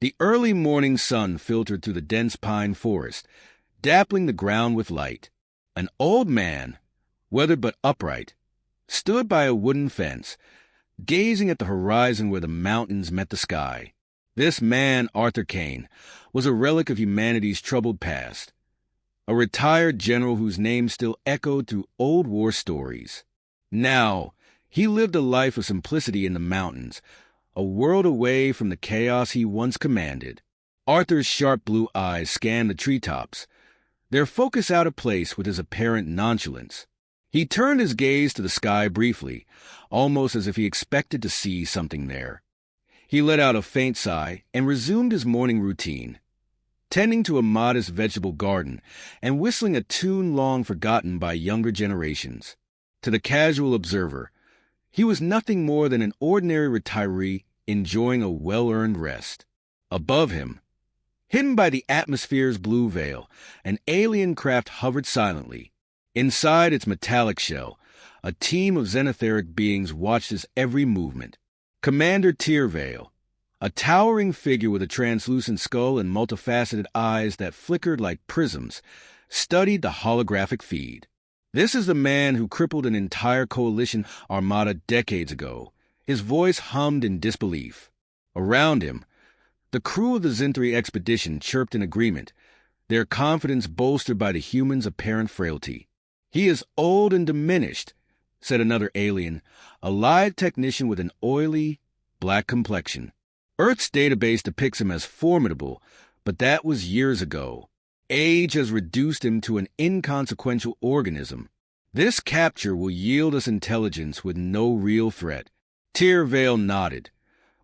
The early morning sun filtered through the dense pine forest, dappling the ground with light. An old man, weathered but upright, stood by a wooden fence, gazing at the horizon where the mountains met the sky. This man, Arthur Kane, was a relic of humanity's troubled past, a retired general whose name still echoed through old war stories. Now, he lived a life of simplicity in the mountains, a world away from the chaos he once commanded. Arthur's sharp blue eyes scanned the treetops, their focus out of place with his apparent nonchalance. He turned his gaze to the sky briefly, almost as if he expected to see something there. He let out a faint sigh and resumed his morning routine, tending to a modest vegetable garden and whistling a tune long forgotten by younger generations. To the casual observer, he was nothing more than an ordinary retiree enjoying a well-earned rest. Above him, hidden by the atmosphere's blue veil, an alien craft hovered silently. Inside its metallic shell, a team of xenotheric beings watched his every movement. Commander Tyrvale, a towering figure with a translucent skull and multifaceted eyes that flickered like prisms, studied the holographic feed. This is the man who crippled an entire coalition armada decades ago. His voice hummed in disbelief. Around him, the crew of the Zinthri expedition chirped in agreement, their confidence bolstered by the humans' apparent frailty. "He is old and diminished," said another alien, a lithe technician with an oily, black complexion. Earth's database depicts him as formidable, but that was years ago. Age has reduced him to an inconsequential organism. This capture will yield us intelligence with no real threat. Tyrvale nodded,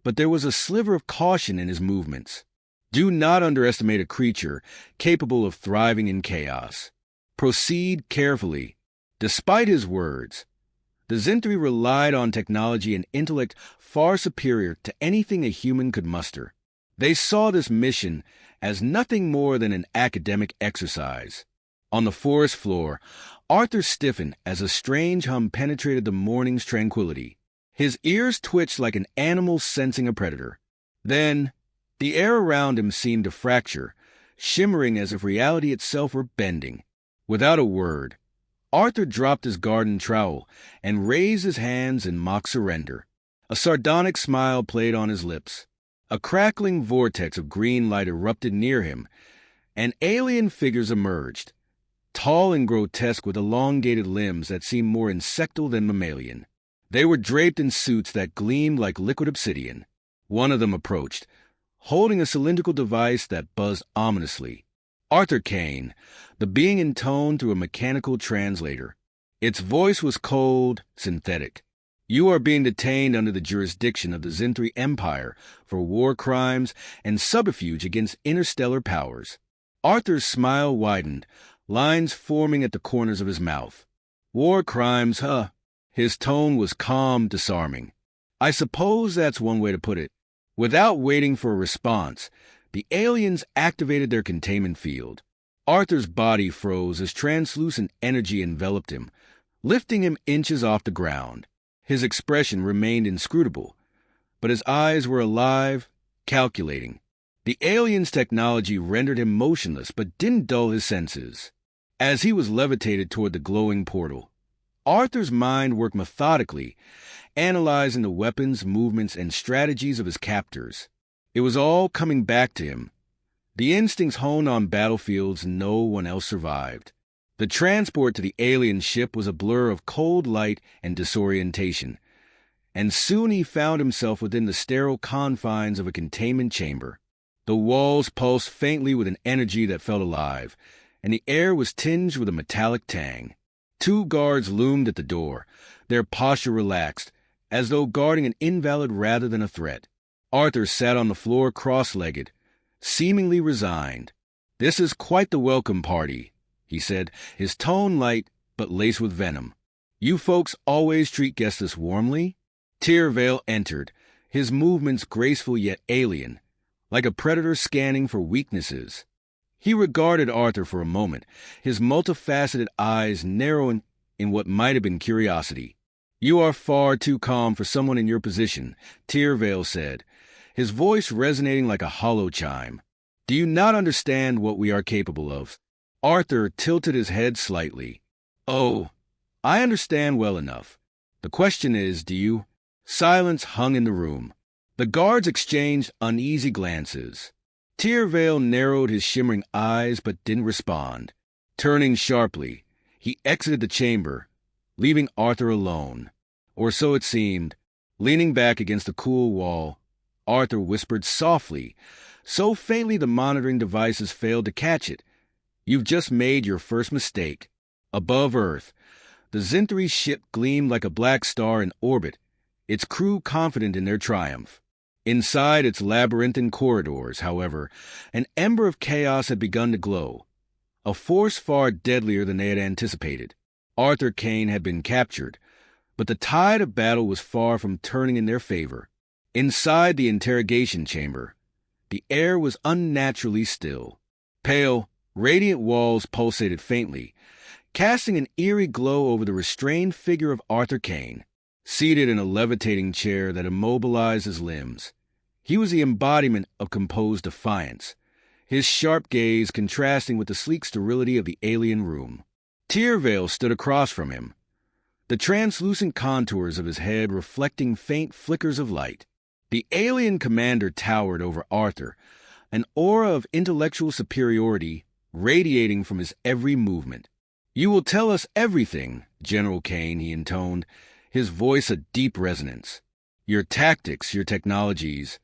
but there was a sliver of caution in his movements. Do not underestimate a creature capable of thriving in chaos. Proceed carefully. Despite his words, the Zinthri relied on technology and intellect far superior to anything a human could muster. They saw this mission as nothing more than an academic exercise. On the forest floor, Arthur stiffened as a strange hum penetrated the morning's tranquility. His ears twitched like an animal sensing a predator. Then, the air around him seemed to fracture, shimmering as if reality itself were bending. Without a word, Arthur dropped his garden trowel and raised his hands in mock surrender. A sardonic smile played on his lips. A crackling vortex of green light erupted near him, and alien figures emerged, tall and grotesque with elongated limbs that seemed more insectal than mammalian. They were draped in suits that gleamed like liquid obsidian. One of them approached, holding a cylindrical device that buzzed ominously. Arthur Kane, the being intoned through a mechanical translator. Its voice was cold, synthetic. "You are being detained under the jurisdiction of the Zinthri Empire for war crimes and subterfuge against interstellar powers." Arthur's smile widened, lines forming at the corners of his mouth. "War crimes, huh?" His tone was calm, disarming. "I suppose that's one way to put it." Without waiting for a response, the aliens activated their containment field. Arthur's body froze as translucent energy enveloped him, lifting him inches off the ground. His expression remained inscrutable, but his eyes were alive, calculating. The alien's technology rendered him motionless but didn't dull his senses. As he was levitated toward the glowing portal, Arthur's mind worked methodically, analyzing the weapons, movements, and strategies of his captors. It was all coming back to him. The instincts honed on battlefields no one else survived. The transport to the alien ship was a blur of cold light and disorientation, and soon he found himself within the sterile confines of a containment chamber. The walls pulsed faintly with an energy that felt alive, and the air was tinged with a metallic tang. 2 guards loomed at the door, their posture relaxed, as though guarding an invalid rather than a threat. Arthur sat on the floor cross-legged, seemingly resigned. "This is quite the welcome party," he said, his tone light but laced with venom. "You folks always treat guests this warmly?" Tyrvale entered, his movements graceful yet alien, like a predator scanning for weaknesses. He regarded Arthur for a moment, his multifaceted eyes narrowing in what might have been curiosity. "You are far too calm for someone in your position," Tyrvale said, his voice resonating like a hollow chime. "Do you not understand what we are capable of?" Arthur tilted his head slightly. "Oh, I understand well enough. The question is, do you?" Silence hung in the room. The guards exchanged uneasy glances. Tyrvale narrowed his shimmering eyes but didn't respond. Turning sharply, he exited the chamber, leaving Arthur alone. Or so it seemed. Leaning back against the cool wall, Arthur whispered softly, so faintly the monitoring devices failed to catch it. "You've just made your first mistake." Above Earth, the Zinthri ship gleamed like a black star in orbit, its crew confident in their triumph. Inside its labyrinthine corridors, however, an ember of chaos had begun to glow, a force far deadlier than they had anticipated. Arthur Kane had been captured, but the tide of battle was far from turning in their favor. Inside the interrogation chamber, the air was unnaturally still. Pale, radiant walls pulsated faintly, casting an eerie glow over the restrained figure of Arthur Kane, seated in a levitating chair that immobilized his limbs. He was the embodiment of composed defiance, his sharp gaze contrasting with the sleek sterility of the alien room. Tyrvale stood across from him, the translucent contours of his head reflecting faint flickers of light. The alien commander towered over Arthur, an aura of intellectual superiority radiating from his every movement. "You will tell us everything, General Kane," he intoned, his voice a deep resonance. "Your tactics, your technologies,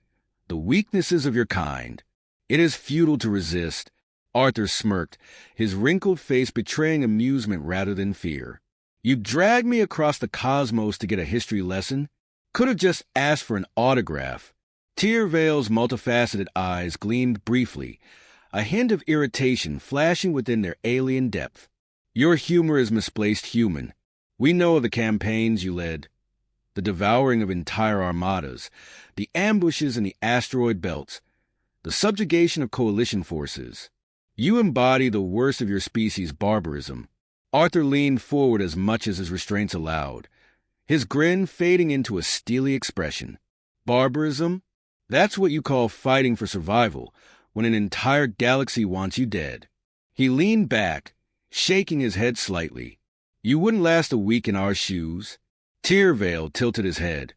the weaknesses of your kind. It is futile to resist." Arthur smirked, his wrinkled face betraying amusement rather than fear. "You dragged me across the cosmos to get a history lesson? Could have just asked for an autograph." Tyrvale's multifaceted eyes gleamed briefly, a hint of irritation flashing within their alien depth. "Your humor is misplaced human. We know of the campaigns you led, the devouring of entire armadas, the ambushes in the asteroid belts, the subjugation of coalition forces. You embody the worst of your species' barbarism." Arthur leaned forward as much as his restraints allowed, his grin fading into a steely expression. "Barbarism? That's what you call fighting for survival when an entire galaxy wants you dead." He leaned back, shaking his head slightly. "You wouldn't last a week in our shoes." Tyrvale tilted his head,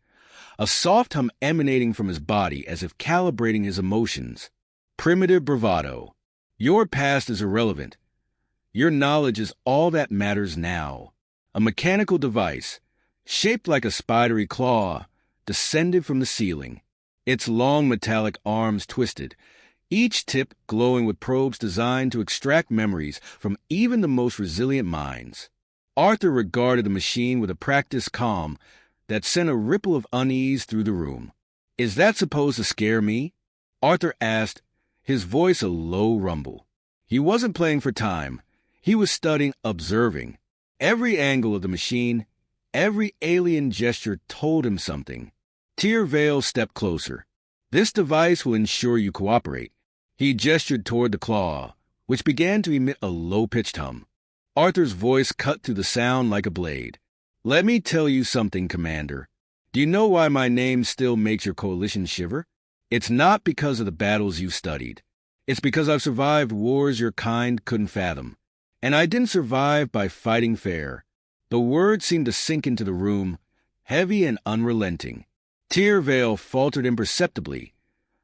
a soft hum emanating from his body as if calibrating his emotions. "Primitive bravado. Your past is irrelevant. Your knowledge is all that matters now." A mechanical device, shaped like a spidery claw, descended from the ceiling. Its long metallic arms twisted, each tip glowing with probes designed to extract memories from even the most resilient minds. Arthur regarded the machine with a practiced calm that sent a ripple of unease through the room. "Is that supposed to scare me?" Arthur asked, his voice a low rumble. He wasn't playing for time. He was studying, observing. Every angle of the machine, every alien gesture told him something. Tyrvale stepped closer. "This device will ensure you cooperate." He gestured toward the claw, which began to emit a low-pitched hum. Arthur's voice cut through the sound like a blade. "Let me tell you something, Commander. Do you know why my name still makes your coalition shiver? It's not because of the battles you've studied. It's because I've survived wars your kind couldn't fathom. And I didn't survive by fighting fair." The words seemed to sink into the room, heavy and unrelenting. Tyrvale faltered imperceptibly,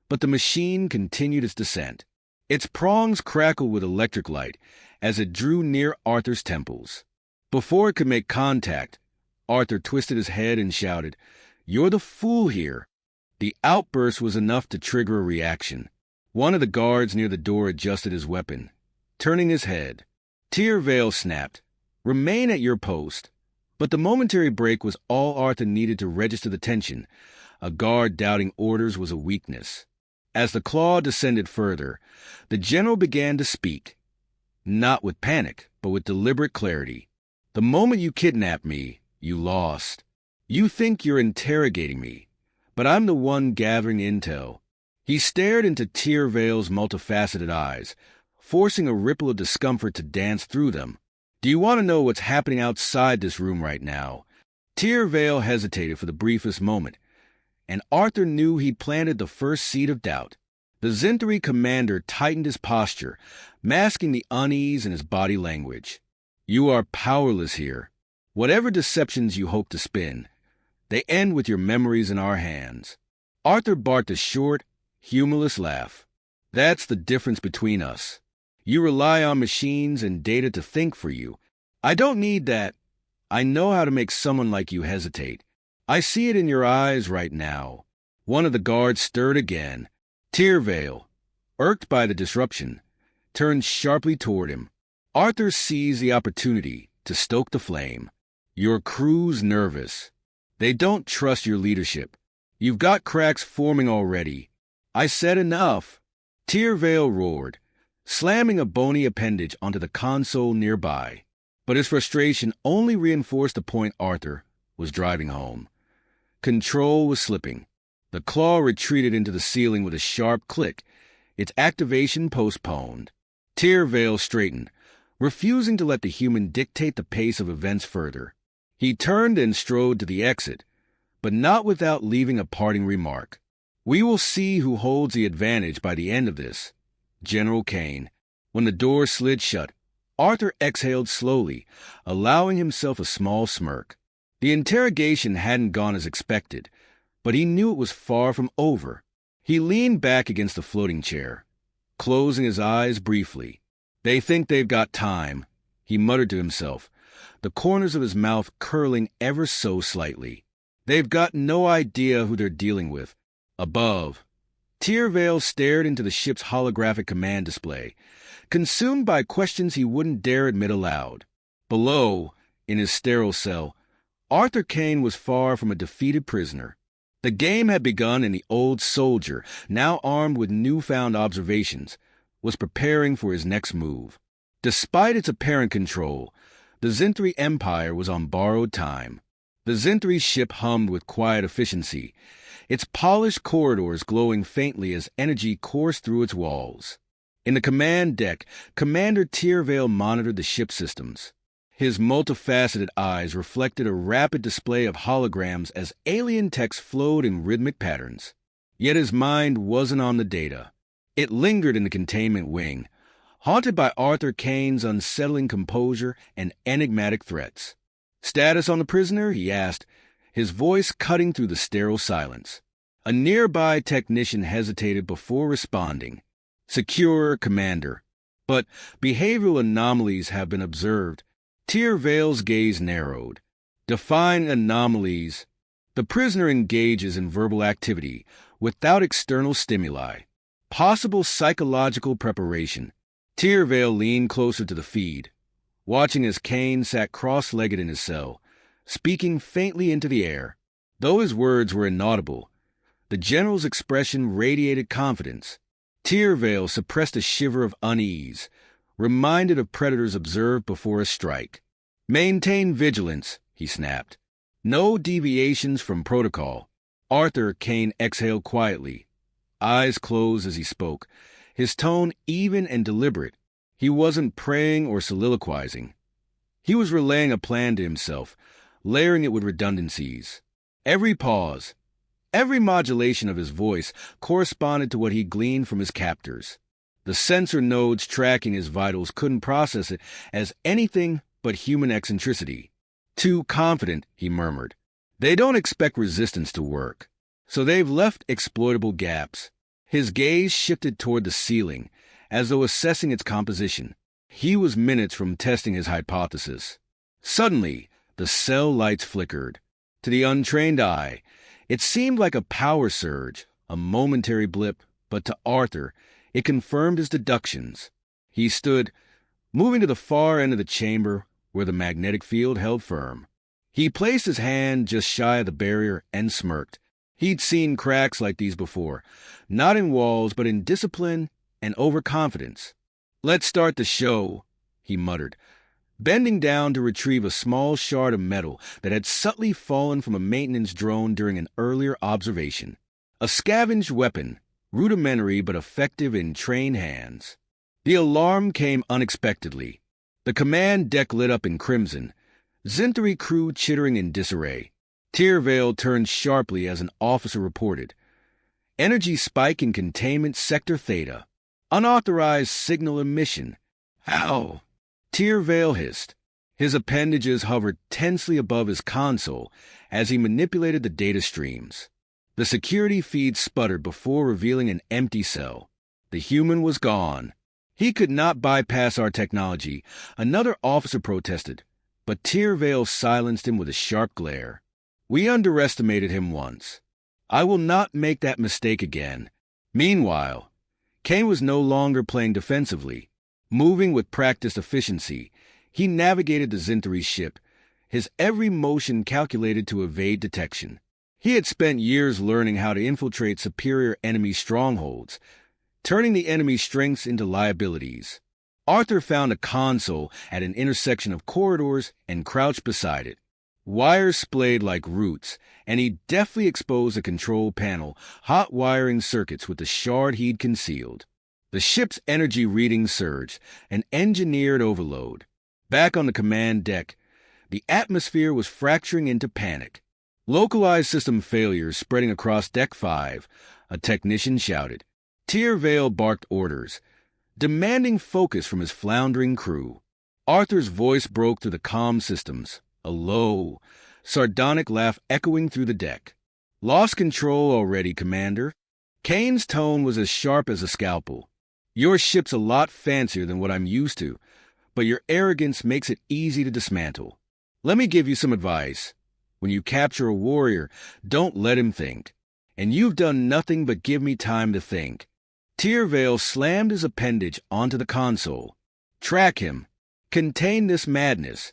but the machine continued its descent. Its prongs crackled with electric light as it drew near Arthur's temples. Before it could make contact, Arthur twisted his head and shouted, "You're the fool here." The outburst was enough to trigger a reaction. One of the guards near the door adjusted his weapon, turning his head. Tyrvale snapped, "Remain at your post." But the momentary break was all Arthur needed to register the tension. A guard doubting orders was a weakness. As the claw descended further, the general began to speak. Not with panic, but with deliberate clarity. "The moment you kidnapped me, you lost. You think you're interrogating me, but I'm the one gathering intel." He stared into Tyrvale's multifaceted eyes, forcing a ripple of discomfort to dance through them. "Do you want to know what's happening outside this room right now?" Tyrvale hesitated for the briefest moment, and Arthur knew he planted the first seed of doubt. The Scifi commander tightened his posture, masking the unease in his body language. You are powerless here. Whatever deceptions you hope to spin, they end with your memories in our hands. Arthur barked a short, humorless laugh. That's the difference between us. You rely on machines and data to think for you. I don't need that. I know how to make someone like you hesitate. I see it in your eyes right now. One of the guards stirred again. Tyrvale, irked by the disruption, turned sharply toward him. Arthur seized the opportunity to stoke the flame. Your crew's nervous. They don't trust your leadership. You've got cracks forming already. I said enough. Tyrvale roared, slamming a bony appendage onto the console nearby. But his frustration only reinforced the point Arthur was driving home. Control was slipping. The claw retreated into the ceiling with a sharp click, its activation postponed. Tyrvale straightened, refusing to let the human dictate the pace of events further. He turned and strode to the exit, but not without leaving a parting remark. We will see who holds the advantage by the end of this, General Kane. When the door slid shut, Arthur exhaled slowly, allowing himself a small smirk. The interrogation hadn't gone as expected, but he knew it was far from over. He leaned back against the floating chair, closing his eyes briefly. They think they've got time, he muttered to himself, the corners of his mouth curling ever so slightly. They've got no idea who they're dealing with. Above, Tyrvale stared into the ship's holographic command display, consumed by questions he wouldn't dare admit aloud. Below, in his sterile cell, Arthur Kane was far from a defeated prisoner. The game had begun, and the old soldier, now armed with newfound observations, was preparing for his next move. Despite its apparent control, the Scifi Empire was on borrowed time. The Scifi ship hummed with quiet efficiency, its polished corridors glowing faintly as energy coursed through its walls. In the command deck, Commander Tyrvale monitored the ship systems. His multifaceted eyes reflected a rapid display of holograms as alien text flowed in rhythmic patterns. Yet his mind wasn't on the data. It lingered in the containment wing, haunted by Arthur Kane's unsettling composure and enigmatic threats. Status on the prisoner, he asked, his voice cutting through the sterile silence. A nearby technician hesitated before responding. Secure, Commander. But behavioral anomalies have been observed. Tyrvale's gaze narrowed. Define anomalies. The prisoner engages in verbal activity without external stimuli. Possible psychological preparation. Tyrvale leaned closer to the feed, watching as Kane sat cross-legged in his cell, speaking faintly into the air. Though his words were inaudible, the general's expression radiated confidence. Tyrvale suppressed a shiver of unease, reminded of predators observed before a strike. Maintain vigilance, he snapped. No deviations from protocol. Arthur Kane exhaled quietly, eyes closed as he spoke, his tone even and deliberate. He wasn't praying or soliloquizing. He was relaying a plan to himself, layering it with redundancies. Every pause, every modulation of his voice corresponded to what he gleaned from his captors. The sensor nodes tracking his vitals couldn't process it as anything but human eccentricity. Too confident, he murmured. They don't expect resistance to work, so they've left exploitable gaps. His gaze shifted toward the ceiling, as though assessing its composition. He was minutes from testing his hypothesis. Suddenly, the cell lights flickered. To the untrained eye, it seemed like a power surge, a momentary blip, but to Arthur, it confirmed his deductions. He stood, moving to the far end of the chamber where the magnetic field held firm. He placed his hand just shy of the barrier and smirked. He'd seen cracks like these before, not in walls but in discipline and overconfidence. Let's start the show, he muttered, bending down to retrieve a small shard of metal that had subtly fallen from a maintenance drone during an earlier observation. A scavenged weapon, rudimentary but effective in trained hands. The alarm came unexpectedly. The command deck lit up in crimson, Scifi crew chittering in disarray. Tyrvale turned sharply as an officer reported. Energy spike in containment sector Theta. Unauthorized signal emission. How? Tyrvale hissed. His appendages hovered tensely above his console as he manipulated the data streams. The security feed sputtered before revealing an empty cell. The human was gone. He could not bypass our technology, another officer protested, but Tyrvale silenced him with a sharp glare. We underestimated him once. I will not make that mistake again. Meanwhile, Kane was no longer playing defensively. Moving with practiced efficiency, he navigated the Xintari ship, his every motion calculated to evade detection. He had spent years learning how to infiltrate superior enemy strongholds, turning the enemy's strengths into liabilities. Arthur found a console at an intersection of corridors and crouched beside it. Wires splayed like roots, and he deftly exposed a control panel, hot wiring circuits with the shard he'd concealed. The ship's energy readings surged, an engineered overload. Back on the command deck, the atmosphere was fracturing into panic. Localized system failures spreading across Deck 5, a technician shouted. Tyrvale barked orders, demanding focus from his floundering crew. Arthur's voice broke through the comm systems, a low, sardonic laugh echoing through the deck. Lost control already, Commander. Kane's tone was as sharp as a scalpel. Your ship's a lot fancier than what I'm used to, but your arrogance makes it easy to dismantle. Let me give you some advice. When you capture a warrior, don't let him think. And you've done nothing but give me time to think. Tyrvale slammed his appendage onto the console. Track him. Contain this madness.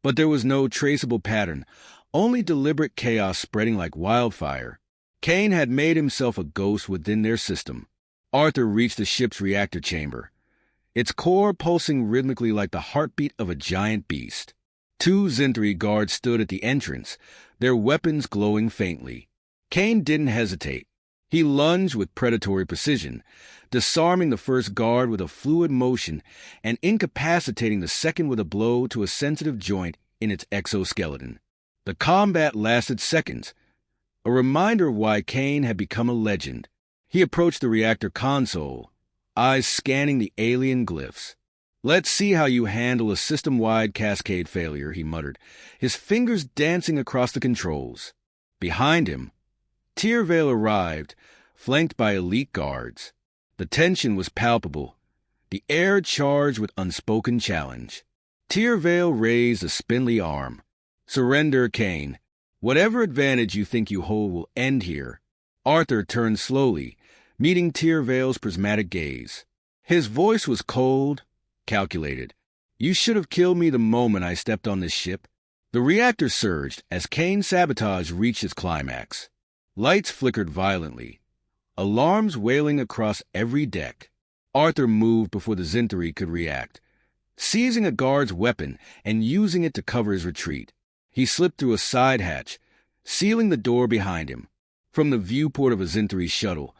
But there was no traceable pattern, only deliberate chaos spreading like wildfire. Kane had made himself a ghost within their system. Arthur reached the ship's reactor chamber, its core pulsing rhythmically like the heartbeat of a giant beast. 2 Xintari guards stood at the entrance, their weapons glowing faintly. Kane didn't hesitate. He lunged with predatory precision, disarming the first guard with a fluid motion and incapacitating the second with a blow to a sensitive joint in its exoskeleton. The combat lasted seconds, a reminder of why Kane had become a legend. He approached the reactor console, eyes scanning the alien glyphs. Let's see how you handle a system-wide cascade failure, he muttered, his fingers dancing across the controls. Behind him, Tyrvale arrived, flanked by elite guards. The tension was palpable, the air charged with unspoken challenge. Tyrvale raised a spindly arm. Surrender, Kane. Whatever advantage you think you hold will end here. Arthur turned slowly, meeting Tyrvale's prismatic gaze. His voice was cold, calculated. You should have killed me the moment I stepped on this ship. The reactor surged as Kane's sabotage reached its climax. Lights flickered violently, alarms wailing across every deck. Arthur moved before the Xintari could react, seizing a guard's weapon and using it to cover his retreat. He slipped through a side hatch, sealing the door behind him. From the viewport of a Xintari shuttle,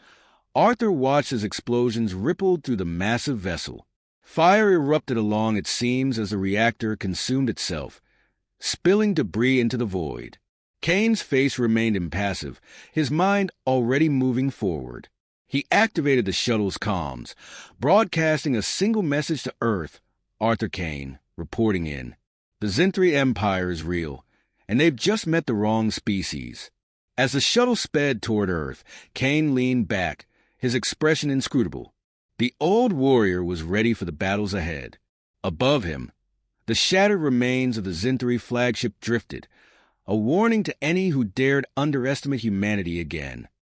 Arthur watched as explosions rippled through the massive vessel. Fire erupted along its seams as the reactor consumed itself, spilling debris into the void. Kane's face remained impassive, his mind already moving forward. He activated the shuttle's comms, broadcasting a single message to Earth. Arthur Kane, reporting in. The Xintari Empire is real, and they've just met the wrong species. As the shuttle sped toward Earth, Kane leaned back, his expression inscrutable. The old warrior was ready for the battles ahead. Above him, the shattered remains of the Xintari flagship drifted, a warning to any who dared underestimate humanity again.